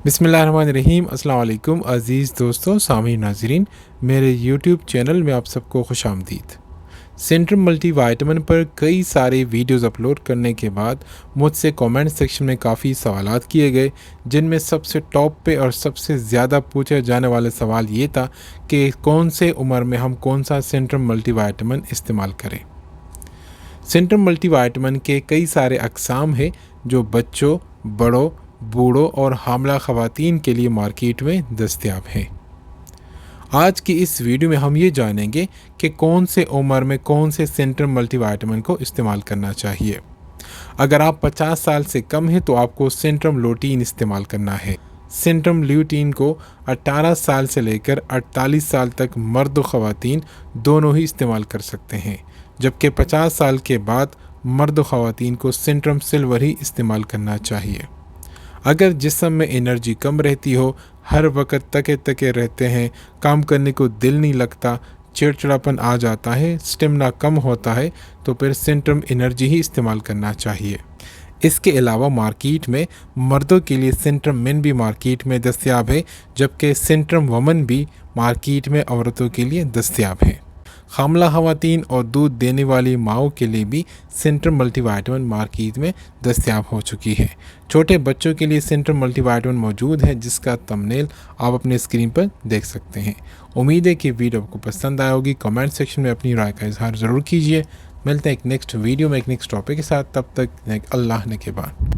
बिस्मिल्लाहिर्रहमानिर्रहीम। अस्सलाम वालेकुम अज़ीज़ दोस्तों, सामीन नाज़रीन, मेरे यूट्यूब चैनल में आप सबको खुश आमदीद। सेंट्रम मल्टी वाइटामिन पर कई सारे वीडियोस अपलोड करने के बाद मुझसे कमेंट सेक्शन में काफ़ी सवालात किए गए, जिनमें सबसे टॉप पे और सबसे ज़्यादा पूछे जाने वाला सवाल ये था कि कौन से उम्र में हम कौन सा सेंट्रम मल्टी वाइटामिन इस्तेमाल करें। सेंट्रम मल्टी वाइटामिन के कई सारे अक़साम हैं जो बच्चों, बड़ों, बूढ़ों और हामला ख़वातीन के लिए मार्केट में दस्तयाब हैं। आज की इस वीडियो में हम ये जानेंगे कि कौन से उम्र में कौन से सेंट्रम मल्टीविटामिन को इस्तेमाल करना चाहिए। अगर आप 50 साल से कम हैं तो आपको सेंट्रम लूटीन इस्तेमाल करना है। सेंट्रम लूटीन को 18 साल से लेकर 48 साल तक मर्द व ख़वातीन दोनों ही इस्तेमाल कर सकते हैं, जबकि 50 साल के बाद मर्द व ख़वातीन को सेंट्रम सिल्वर ही इस्तेमाल करना चाहिए। अगर जिस्म में एनर्जी कम रहती हो, हर वक्त तके तके रहते हैं, काम करने को दिल नहीं लगता, चिड़चिड़ापन आ जाता है, स्टेमिना कम होता है, तो फिर सेंट्रम एनर्जी ही इस्तेमाल करना चाहिए। इसके अलावा मार्केट में मर्दों के लिए सेंट्रम मेन भी मार्केट में दस्तयाब है, जबकि सेंट्रम वमन भी मार्केट में औरतों के लिए दस्तयाब है। हामला ख़वातीन और दूध देने वाली माओं के लिए भी सेंट्रम मल्टीविटामिन मार्केट में दस्तयाब हो चुकी है। छोटे बच्चों के लिए सेंट्रम मल्टीविटामिन मौजूद है, जिसका थंबनेल आप अपने स्क्रीन पर देख सकते हैं। उम्मीद है कि वीडियो आपको पसंद आया होगी। कमेंट सेक्शन में अपनी राय का इजहार ज़रूर कीजिए। मिलते हैं एक नेक्स्ट वीडियो में एक नेक्स्ट टॉपिक के साथ। तब तक अल्लाह ने के बाद।